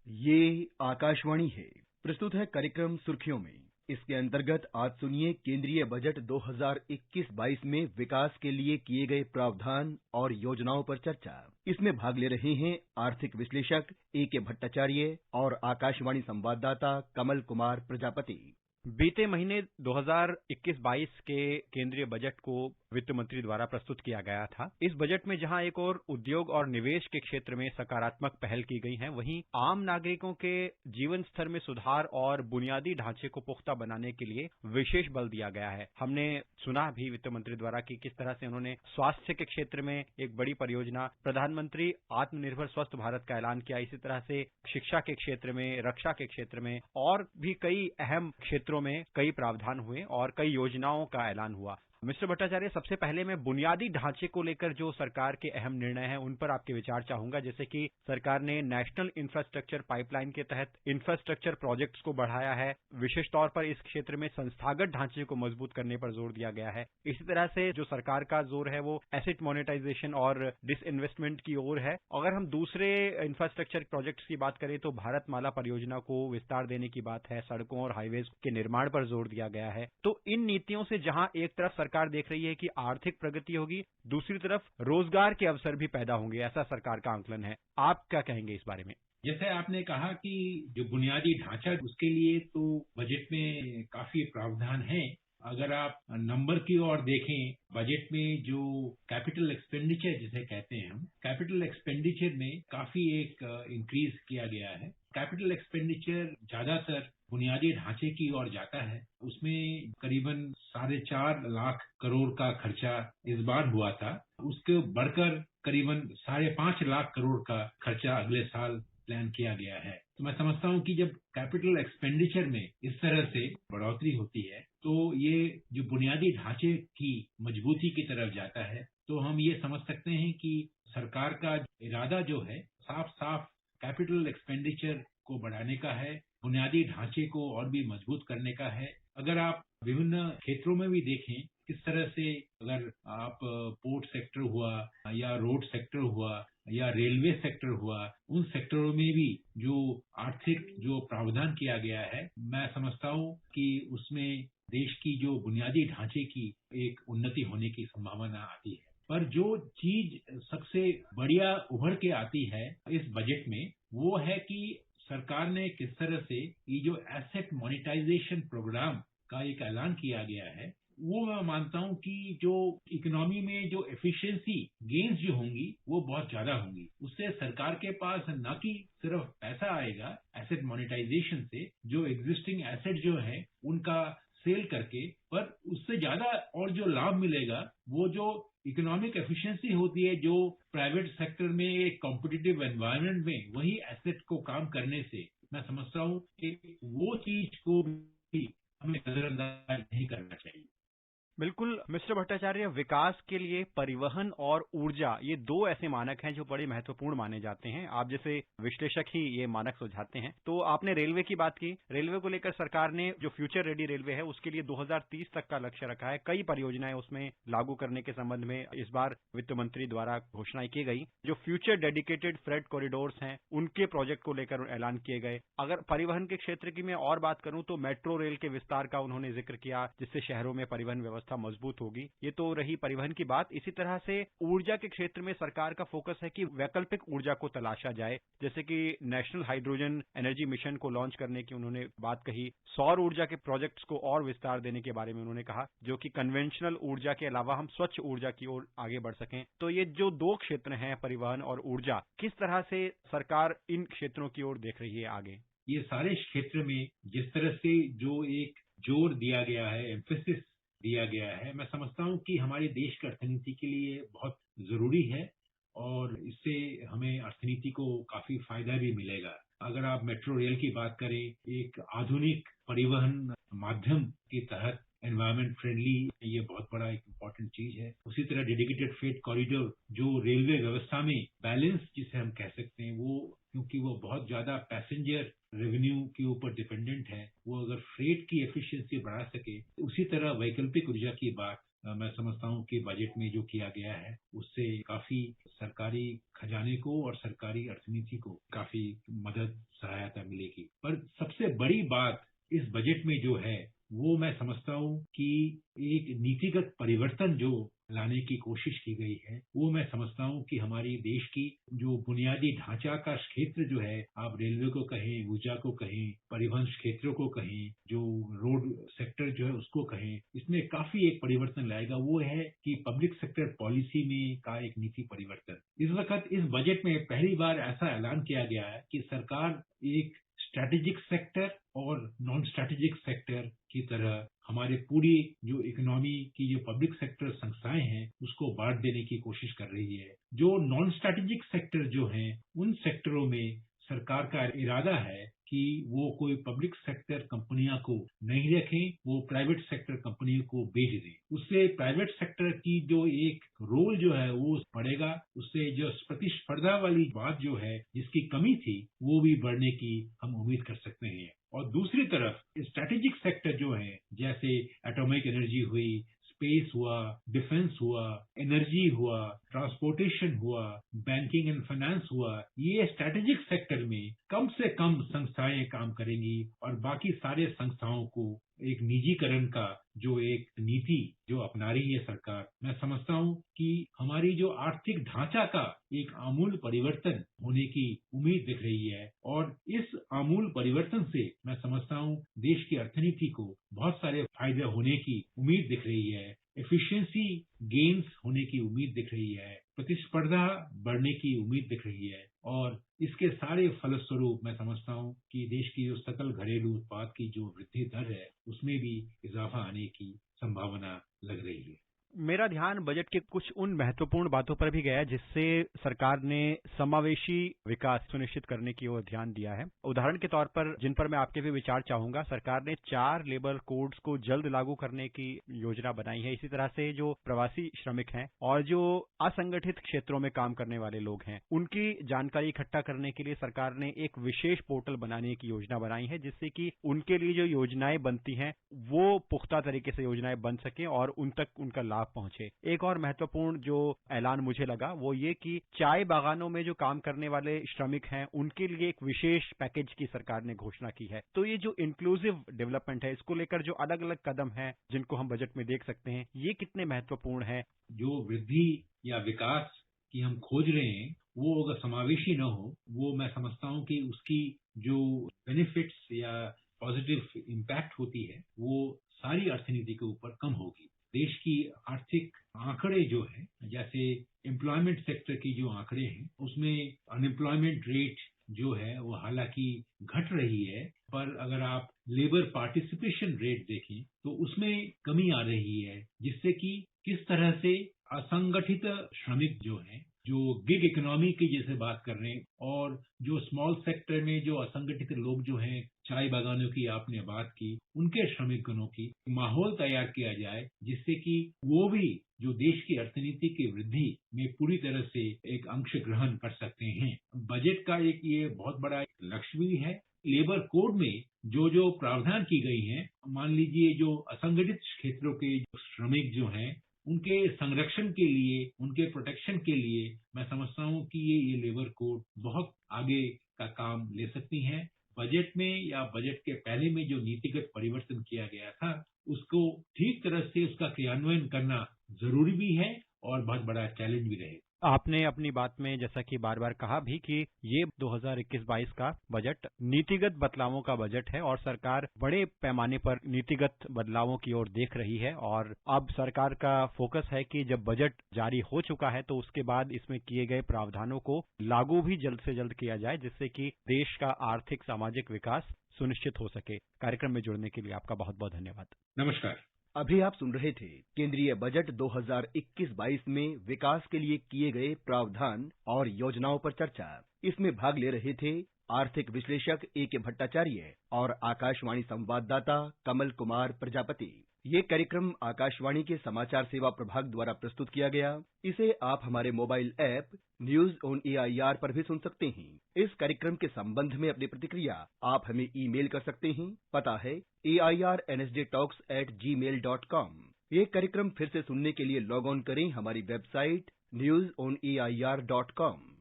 ये आकाशवाणी है। प्रस्तुत है कार्यक्रम सुर्खियों में। इसके अंतर्गत आज सुनिए केंद्रीय बजट 2021-22 में विकास के लिए किए गए प्रावधान और योजनाओं पर चर्चा। इसमें भाग ले रहे हैं आर्थिक विश्लेषक ए.के. भट्टाचार्य और आकाशवाणी संवाददाता कमल कुमार प्रजापति। बीते महीने 2021-22 के केंद्रीय बजट को वित्त मंत्री द्वारा प्रस्तुत किया गया था। इस बजट में जहां एक और उद्योग और निवेश के क्षेत्र में सकारात्मक पहल की गई है, वहीं आम नागरिकों के जीवन स्तर में सुधार और बुनियादी ढांचे को पुख्ता बनाने के लिए विशेष बल दिया गया है। हमने सुना भी वित्त मंत्री द्वारा कि किस तरह से उन्होंने स्वास्थ्य के क्षेत्र में एक बड़ी परियोजना, प्रधानमंत्री आत्मनिर्भर स्वस्थ भारत का ऐलान किया। इसी तरह से शिक्षा के क्षेत्र में, रक्षा के क्षेत्र में और भी कई अहम क्षेत्रों में कई प्रावधान हुए और कई योजनाओं का ऐलान हुआ। मिस्टर भट्टाचार्य, सबसे पहले मैं बुनियादी ढांचे को लेकर जो सरकार के अहम निर्णय हैं उन पर आपके विचार चाहूंगा। जैसे कि सरकार ने नेशनल इंफ्रास्ट्रक्चर पाइपलाइन के तहत इंफ्रास्ट्रक्चर प्रोजेक्ट्स को बढ़ाया है। विशेष तौर पर इस क्षेत्र में संस्थागत ढांचे को मजबूत करने पर जोर दिया गया है। इसी तरह से जो सरकार का जोर है वो एसेट मोनेटाइजेशन और डिसइन्वेस्टमेंट की ओर है। अगर हम दूसरे इंफ्रास्ट्रक्चर प्रोजेक्ट्स की बात करें तो भारतमाला परियोजना को विस्तार देने की बात है, सड़कों और हाईवेज के निर्माण पर जोर दिया गया है। तो इन नीतियों से जहां एक तरफ सरकार देख रही है कि आर्थिक प्रगति होगी, दूसरी तरफ रोजगार के अवसर भी पैदा होंगे, ऐसा सरकार का आंकलन है। आप क्या कहेंगे इस बारे में? जैसे आपने कहा कि जो बुनियादी ढांचा उसके लिए तो बजट में काफी प्रावधान है। अगर आप नंबर की ओर देखें, बजट में जो कैपिटल एक्सपेंडिचर जिसे कहते हैं हम, कैपिटल एक्सपेंडिचर में काफी एक इंक्रीज किया गया है। कैपिटल एक्सपेंडिचर ज्यादातर बुनियादी ढांचे की ओर जाता है। उसमें करीबन 4.5 लाख करोड़ का खर्चा इस बार हुआ था। उसके बढ़कर करीबन 5.5 लाख करोड़ का खर्चा अगले साल प्लान किया गया है। तो मैं समझता हूं कि जब कैपिटल एक्सपेंडिचर में इस तरह से बढ़ोतरी होती है तो ये जो बुनियादी ढांचे की मजबूती की तरफ जाता है, तो हम ये समझ सकते हैं कि सरकार का इरादा जो है साफ साफ कैपिटल एक्सपेंडिचर को बढ़ाने का है, बुनियादी ढांचे को और भी मजबूत करने का है। अगर आप विभिन्न क्षेत्रों में भी देखें किस तरह से, अगर आप पोर्ट सेक्टर हुआ या रोड सेक्टर हुआ या रेलवे सेक्टर हुआ, उन सेक्टरों में भी जो आर्थिक जो प्रावधान किया गया है, मैं समझता हूं कि उसमें देश की जो बुनियादी ढांचे की एक उन्नति होने की संभावना आती है। पर जो चीज सबसे बढ़िया उभर के आती है इस बजट में, वो है कि सरकार ने किस तरह से ये जो एसेट मोनेटाइजेशन प्रोग्राम का एक ऐलान किया गया है, वो मैं मानता हूं कि जो इकोनॉमी में जो एफिशिएंसी गेन्स जो होंगी वो बहुत ज्यादा होंगी। उससे सरकार के पास न कि सिर्फ पैसा आएगा एसेट मोनेटाइजेशन से, जो एग्जिस्टिंग एसेट जो है उनका सेल करके, पर उससे ज्यादा और जो लाभ मिलेगा वो जो इकोनॉमिक एफिशिएंसी होती है, जो प्राइवेट सेक्टर में एक कॉम्पिटिटिव एनवायरनमेंट में वही एसेट को काम करने से, मैं समझता हूं कि वो चीज को भी हमें नजरअंदाज नहीं करना चाहिए। बिल्कुल मिस्टर भट्टाचार्य, विकास के लिए परिवहन और ऊर्जा ये दो ऐसे मानक हैं जो बड़े महत्वपूर्ण माने जाते हैं। आप जैसे विश्लेषक ही ये मानक सुझाते हैं। तो आपने रेलवे की बात की। रेलवे को लेकर सरकार ने जो फ्यूचर रेडी रेलवे है उसके लिए 2030 तक का लक्ष्य रखा है। कई परियोजनाएं उसमें लागू करने के संबंध में इस बार वित्त मंत्री द्वारा घोषणाएं की गई। जो फ्यूचर डेडिकेटेड फ्रेट कॉरिडोर्स हैं उनके प्रोजेक्ट को लेकर ऐलान किए गए। अगर परिवहन के क्षेत्र की मैं और बात करूं तो मेट्रो रेल के विस्तार का उन्होंने जिक्र किया, जिससे शहरों में परिवहन व्यवस्था मजबूत होगी। ये तो रही परिवहन की बात। इसी तरह से ऊर्जा के क्षेत्र में सरकार का फोकस है कि वैकल्पिक ऊर्जा को तलाशा जाए। जैसे कि नेशनल हाइड्रोजन एनर्जी मिशन को लॉन्च करने की उन्होंने बात कही। सौर ऊर्जा के प्रोजेक्ट्स को और विस्तार देने के बारे में उन्होंने कहा, जो कि कन्वेंशनल ऊर्जा के अलावा हम स्वच्छ ऊर्जा की ओर आगे बढ़ सकें। तो ये जो दो क्षेत्र हैं, परिवहन और ऊर्जा, किस तरह से सरकार इन क्षेत्रों की ओर देख रही है आगे? ये सारे क्षेत्र में जिस तरह से जो एक जोर दिया गया है, एम्फेसिस दिया गया है, मैं समझता हूं कि हमारे देश की अर्थनीति के लिए बहुत जरूरी है और इससे हमें अर्थनीति को काफी फायदा भी मिलेगा। अगर आप मेट्रो रेल की बात करें, एक आधुनिक परिवहन माध्यम के तहत एनवायरमेंट फ्रेंडली, ये बहुत बड़ा एक इम्पोर्टेंट चीज है। उसी तरह डेडिकेटेड फ्रेट कॉरिडोर जो रेलवे व्यवस्था में बैलेंस जिसे हम कह सकते हैं, वो क्योंकि वो बहुत ज्यादा पैसेंजर रेवेन्यू के ऊपर डिपेंडेंट है, वो अगर फ्रेट की एफिशिएंसी बढ़ा सके, उसी तरह वैकल्पिक ऊर्जा की बात मैं समझता हूँ कि बजट में जो किया गया है उससे काफी सरकारी खजाने को और सरकारी अर्थनीति को काफी मदद सहायता मिलेगी। पर सबसे बड़ी बात इस बजट में जो है वो मैं समझता हूँ कि एक नीतिगत परिवर्तन जो लाने की कोशिश की गई है, वो मैं समझता हूँ कि हमारी देश की जो बुनियादी ढांचा का क्षेत्र जो है, आप रेलवे को कहें, ऊर्जा को कहें, परिवहन क्षेत्रों को कहें, जो रोड सेक्टर जो है उसको कहें, इसमें काफी एक परिवर्तन लाएगा। वो है कि पब्लिक सेक्टर पॉलिसी में का एक नीति परिवर्तन। इस वक्त इस बजट में पहली बार ऐसा ऐलान किया गया है कि सरकार एक स्ट्रैटेजिक सेक्टर और नॉन स्ट्रैटेजिक सेक्टर की तरह हमारे पूरी जो इकोनॉमी की जो पब्लिक सेक्टर संस्थाएं हैं उसको बांट देने की कोशिश कर रही है। जो नॉन स्ट्रैटेजिक सेक्टर जो हैं उन सेक्टरों में सरकार का इरादा है कि वो कोई पब्लिक सेक्टर कंपनियां को नहीं रखें, वो प्राइवेट सेक्टर कंपनियों को बेच दें। उससे प्राइवेट सेक्टर की जो एक रोल जो है वो बढ़ेगा, उससे जो प्रतिस्पर्धा वाली बात जो है जिसकी कमी थी वो भी बढ़ने की हम उम्मीद कर सकते हैं। और दूसरी तरफ स्ट्रैटेजिक सेक्टर जो है जैसे एटॉमिक एनर्जी हुई, स्पेस हुआ, डिफेंस हुआ, एनर्जी हुआ, ट्रांसपोर्टेशन हुआ, बैंकिंग एंड फाइनेंस हुआ, ये स्ट्रैटेजिक सेक्टर में कम से कम संस्थाएं काम करेंगी और बाकी सारे संस्थाओं को एक निजीकरण का जो एक नीति जो अपना रही है सरकार, मैं समझता हूँ कि हमारी जो आर्थिक ढांचा का एक आमूल परिवर्तन होने की उम्मीद दिख रही है। और इस आमूल परिवर्तन से मैं समझता हूँ देश की अर्थनीति को बहुत सारे फायदे होने की उम्मीद दिख रही है। एफिशिएंसी गेन्स होने की उम्मीद दिख रही है, प्रतिस्पर्धा बढ़ने की उम्मीद दिख रही है और इसके सारे फलस्वरूप मैं समझता हूँ कि देश की जो सकल घरेलू उत्पाद की जो वृद्धि दर है उसमें भी इजाफा आने की संभावना लग रही है। मेरा ध्यान बजट के कुछ उन महत्वपूर्ण बातों पर भी गया जिससे सरकार ने समावेशी विकास सुनिश्चित करने की ओर ध्यान दिया है। उदाहरण के तौर पर जिन पर मैं आपके भी विचार चाहूंगा, सरकार ने 4 लेबर कोड्स को जल्द लागू करने की योजना बनाई है। इसी तरह से जो प्रवासी श्रमिक हैं और जो असंगठित क्षेत्रों में काम करने वाले लोग हैं उनकी जानकारी इकट्ठा करने के लिए सरकार ने एक विशेष पोर्टल बनाने की योजना बनाई है, जिससे कि उनके लिए जो योजनाएं बनती हैं वो पुख्ता तरीके से योजनाएं बन सकें और उन तक उनका लाभ पहुंचे। एक और महत्वपूर्ण जो ऐलान मुझे लगा वो ये कि चाय बागानों में जो काम करने वाले श्रमिक हैं उनके लिए एक विशेष पैकेज की सरकार ने घोषणा की है। तो ये जो इंक्लूसिव डेवलपमेंट है, इसको लेकर जो अलग अलग कदम हैं जिनको हम बजट में देख सकते हैं, ये कितने महत्वपूर्ण है। जो वृद्धि या विकास की हम खोज रहे हैं वो अगर समावेशी न हो, वो मैं समझता हूँ कि उसकी जो बेनिफिट्स या पॉजिटिव इम्पैक्ट होती है वो सारी अर्थनीति के ऊपर कम होगी। देश की आर्थिक आंकड़े जो है, जैसे एम्प्लॉयमेंट सेक्टर की जो आंकड़े हैं उसमें अनएम्प्लॉयमेंट रेट जो है वो हालांकि घट रही है, पर अगर आप लेबर पार्टिसिपेशन रेट देखें तो उसमें कमी आ रही है, जिससे कि किस तरह से असंगठित श्रमिक जो हैं, जो गिग इकोनॉमी की जैसे बात कर रहे हैं, और जो स्मॉल सेक्टर में जो असंगठित लोग जो हैं, चाय बागानों की आपने बात की, उनके श्रमिकों की माहौल तैयार किया जाए जिससे कि वो भी जो देश की अर्थनीति की वृद्धि में पूरी तरह से एक अंश ग्रहण कर सकते हैं। बजट का एक ये बहुत बड़ा लक्ष्य भी है। लेबर कोड में जो जो प्रावधान की गई हैं, मान लीजिए जो असंगठित क्षेत्रों के श्रमिक जो हैं उनके संरक्षण के लिए, उनके प्रोटेक्शन के लिए मैं समझता हूँ कि ये लेबर कोड बहुत आगे का काम ले सकती हैं। बजट में या बजट के पहले में जो नीतिगत परिवर्तन किया गया था उसको ठीक तरह से उसका क्रियान्वयन करना जरूरी भी है और बहुत बड़ा चैलेंज भी रहेगा। आपने अपनी बात में जैसा कि बार बार कहा भी कि ये 2021-22 का बजट नीतिगत बदलावों का बजट है और सरकार बड़े पैमाने पर नीतिगत बदलावों की ओर देख रही है। और अब सरकार का फोकस है कि जब बजट जारी हो चुका है तो उसके बाद इसमें किए गए प्रावधानों को लागू भी जल्द से जल्द किया जाए, जिससे कि देश का आर्थिक सामाजिक विकास सुनिश्चित हो सके। कार्यक्रम में जुड़ने के लिए आपका बहुत बहुत धन्यवाद। नमस्कार। अभी आप सुन रहे थे केंद्रीय बजट 2021-22 में विकास के लिए किए गए प्रावधान और योजनाओं पर चर्चा। इसमें भाग ले रहे थे आर्थिक विश्लेषक ए.के. भट्टाचार्य और आकाशवाणी संवाददाता कमल कुमार प्रजापति। ये कार्यक्रम आकाशवाणी के समाचार सेवा प्रभाग द्वारा प्रस्तुत किया गया। इसे आप हमारे mobile app news on AIR पर भी सुन सकते हैं। इस कार्यक्रम के संबंध में अपनी प्रतिक्रिया आप हमें ईमेल कर सकते हैं। पता है AIRNSDtalks@gmail.com। ये कार्यक्रम फिर से सुनने के लिए लॉग ऑन करें हमारी वेबसाइट newsonair.com।